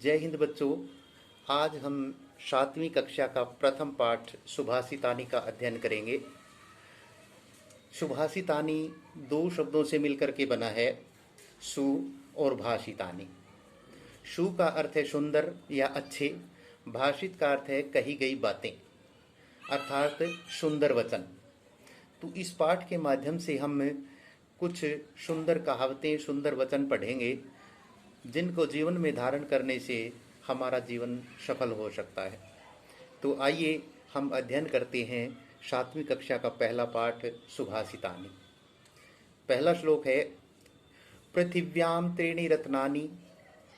जय हिंद बच्चों। आज हम 7वीं कक्षा का प्रथम पाठ सुभाषितानी का अध्ययन करेंगे। सुभाषितानी दो शब्दों से मिलकर के बना है, सु और भाषितानी। सु का अर्थ है सुंदर या अच्छे, भाषित का अर्थ है कही गई बातें अर्थात सुंदर वचन। तो इस पाठ के माध्यम से हम कुछ सुंदर कहावतें, सुंदर वचन पढ़ेंगे जिनको जीवन में धारण करने से हमारा जीवन सफल हो सकता है। तो आइए हम अध्ययन करते हैं 7वीं कक्षा का पहला पाठ सुभाषितानी। पहला श्लोक है, पृथिव्याम त्रीणि रत्नानि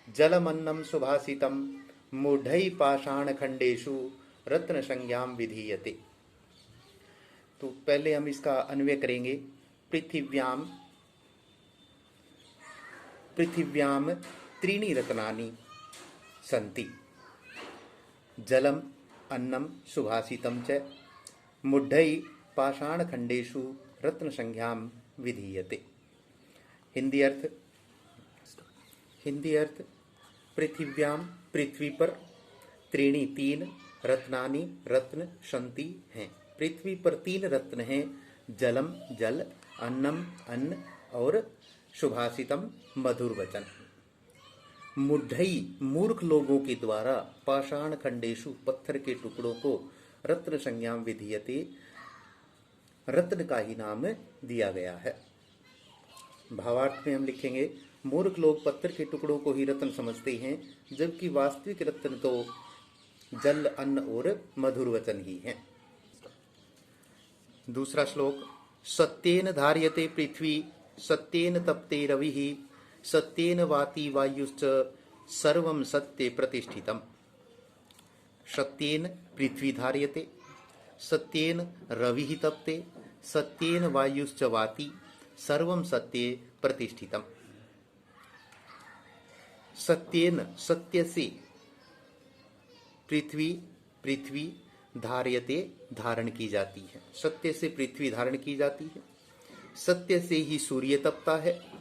जलमन्नम सुभाषितम मूढ़ै पाषाण खंडेषु रत्न संज्ञाम विधीयते। तो पहले हम इसका अन्वय करेंगे। पृथिव्याम त्रीणि रत्नानि सन्ति जलम अन्नम सुभाषितम च मूढ़ै पाषाण खंडेषु रत्न संज्ञाम विधीयते। हिंदी अर्थ पृथिव्याम पृथ्वी पर, त्रीणि तीन, रत्नानि रत्न सन्ति हैं। पृथ्वी पर 3 रत्न हैं, जलम जल, अन्नम अन्न और सुभाषितम मधुर वचन। मूढ़ै मूर्ख लोगों के द्वारा, पाषाण खंडेषु पत्थर के टुकड़ों को, रत्न संज्ञाम विधीयते रत्न का ही नाम दिया गया है। भावार्थ में हम लिखेंगे, मूर्ख लोग पत्थर के टुकड़ों को ही रत्न समझते हैं, जबकि वास्तविक रत्न तो जल, अन्न और मधुर वचन ही हैं। दूसरा श्लोक, सत्येन धार्यते पृथ्वी सत्येन तप्ते रविः सत्येन वाति वायुश्च सर्वं सत्ये प्रतिष्ठितम्। सत्येन पृथ्वी धार्यते, सत्येन रविः तप्ते, सत्येन वायुश्च वाति सर्वं सत्ये प्रतिष्ठितम्। सत्येन सत्य से पृथ्वी धार्यते धारण की जाती है। सत्य से पृथ्वी धारण की जाती है, सत्य से ही सूर्य तपता है।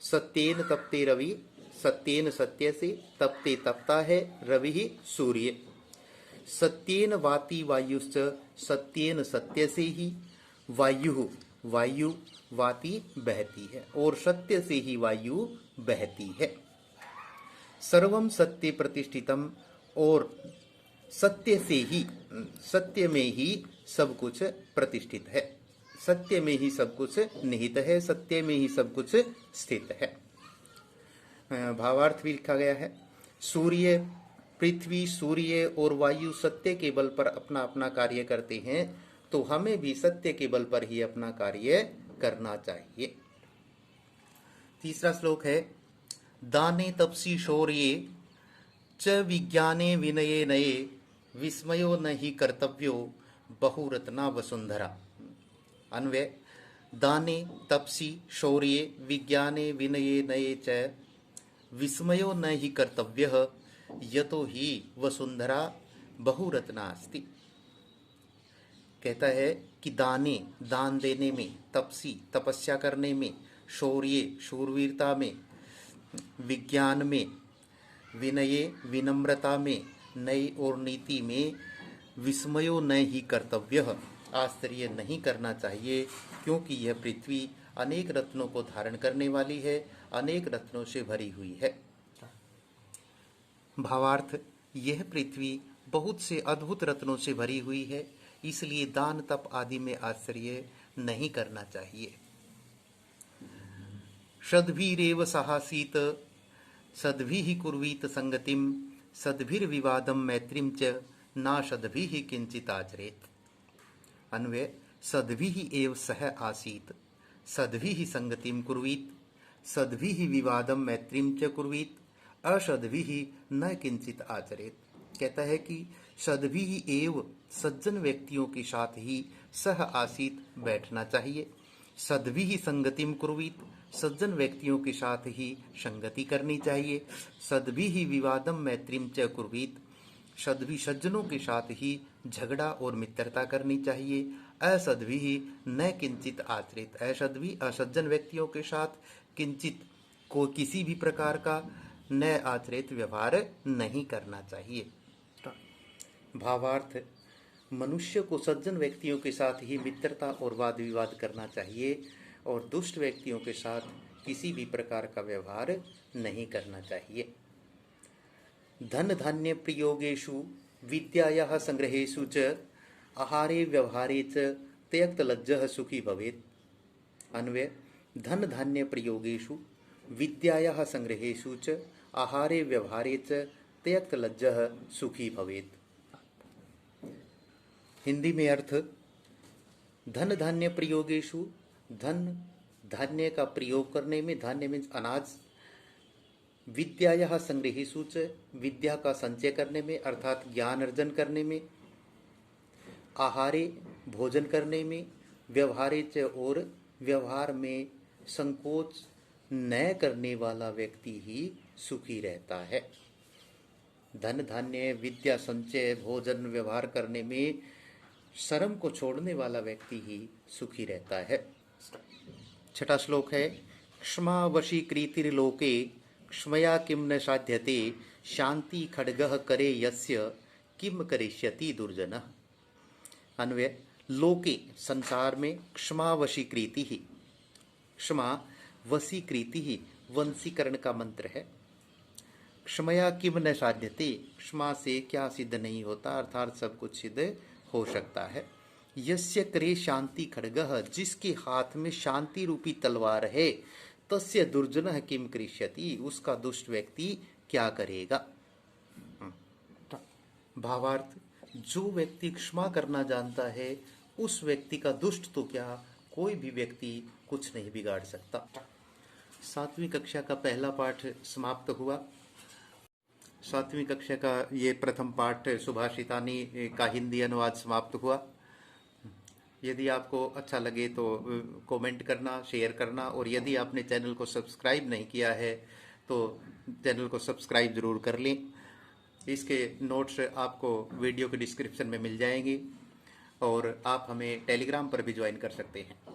सत्येन तपते रवि, सत्येन सत्य से, तपते तपता है, रवि ही सूर्य। सत्येन वाति वायुश्च, सत्येन सत्य से ही वायु वाति बहती है और सत्य से ही वायु बहती है। सर्वम सत्य प्रतिष्ठितम, और सत्य से ही, सत्य में ही सब कुछ प्रतिष्ठित है, सत्य में ही सब कुछ निहित है, सत्य में ही सब कुछ स्थित है। भावार्थ भी लिखा गया है, पृथ्वी सूर्य और वायु सत्य के बल पर अपना अपना कार्य करते हैं, तो हमें भी सत्य के बल पर ही अपना कार्य करना चाहिए। तीसरा श्लोक है, दाने तपसी शौर्ये च विज्ञाने विनये नये विस्मयो न हि कर्तव्यो बहुरत्ना वसुंधरा। अन्वय, दाने तपसी शौर्ये विज्ञाने विनये नये च विस्मयो न हि कर्तव्यः यतो हि वसुंधरा बहुरत्ना अस्ति। कहता है कि दाने दान देने में, तपसी तपस्या करने में, शौर्ये शूरवीरता में, विज्ञान में, विनये विनम्रता में, नई और नीति में, विस्मयो न ही कर्तव्य आश्चर्य नहीं करना चाहिए, क्योंकि यह पृथ्वी अनेक रत्नों को धारण करने वाली है, अनेक रत्नों से भरी हुई है। भावार्थ, यह पृथ्वी बहुत से अद्भुत रत्नों से भरी हुई है, इसलिए दान तप आदि में आश्चर्य नहीं करना चाहिए। सद्भिरेव सहासीत सद्भिः कुर्वीत संगतिम सद्भिर्विवादम मैत्रीम च ना सद्भिः किंचित आचरेत। अन्वय, सद्भिः एव सह आसीत सद्भिः संगतिम कुर्वीत सद्भिः विवादम मैत्रीम च कुर्वीत असद्भिः न किंचित आचरेत। कहता है कि सद्भिः एव सज्जन व्यक्तियों के साथ ही सह आसीत बैठना चाहिए, सद्भिः संगतिम कुर्वीत सज्जन व्यक्तियों के साथ ही संगति करनी चाहिए, सद्भिः विवादम मैत्रीम च कुर्वीत सद्भि सज्जनों के साथ ही झगड़ा और मित्रता करनी चाहिए, असद्भिः न किंचित आचरित असद्भि असज्जन व्यक्तियों के साथ किंचित को किसी भी प्रकार का न्याय आचरित व्यवहार नहीं करना चाहिए। भावार्थ, मनुष्य को सज्जन व्यक्तियों के साथ ही मित्रता और वाद विवाद करना चाहिए और दुष्ट व्यक्तियों के साथ किसी भी प्रकार का व्यवहार नहीं करना चाहिए। धन धान्य प्रयोगेषु विद्यायाः संग्रहेषु च आहारे व्यवहारे च त्यक्त लज्जः सुखी भवेत्। अन्वय, धन धान्य प्रयोगेषु विद्यायाः संग्रहेषु च आहारे व्यवहारे च त्यक्त लज्जः सुखी भवेत्। हिंदी में अर्थ, धन धान्य प्रयोगेषु, धन धान्य का प्रयोग करने में, धान्य मीन्स अनाज, विद्यायाः संग्रहेषु च, विद्या का संचय करने में अर्थात ज्ञान अर्जन करने में, आहारे भोजन करने में, व्यवहारे च और व्यवहार में संकोच न करने वाला व्यक्ति ही सुखी रहता है। धन धान्य, विद्या संचय, भोजन, व्यवहार करने में शर्म को छोड़ने वाला व्यक्ति ही सुखी रहता है। छठा श्लोक है, क्ष्मा वशीकृतिर्लोके क्ष्मया किम न साध्यते शांति खड्गः करे यस्य किम करिष्यति दुर्जनः। अन्वय, लोके संसार में क्षमा वशीकृति ही, क्षमा वशीकृति ही वंशीकरण का मंत्र है। क्षमया किम न साध्यते, क्षमा से क्या सिद्ध नहीं होता, अर्थात सब कुछ सिद्ध हो सकता है। यस्य करे शांति खड्गः, जिसके हाथ में शांति रूपी तलवार है, तस्य दुर्जनः किम करिष्यति, उसका दुष्ट व्यक्ति क्या करेगा। भावार्थ, जो व्यक्ति क्षमा करना जानता है उस व्यक्ति का दुष्ट तो क्या, कोई भी व्यक्ति कुछ नहीं बिगाड़ सकता। 7वीं कक्षा का पहला पाठ समाप्त हुआ। 7वीं कक्षा का ये प्रथम पाठ सुभाषितानी का हिंदी अनुवाद समाप्त हुआ। यदि आपको अच्छा लगे तो कमेंट करना, शेयर करना, और यदि आपने चैनल को सब्सक्राइब नहीं किया है तो चैनल को सब्सक्राइब जरूर कर लें। इसके नोट्स आपको वीडियो के डिस्क्रिप्शन में मिल जाएंगे और आप हमें टेलीग्राम पर भी ज्वाइन कर सकते हैं।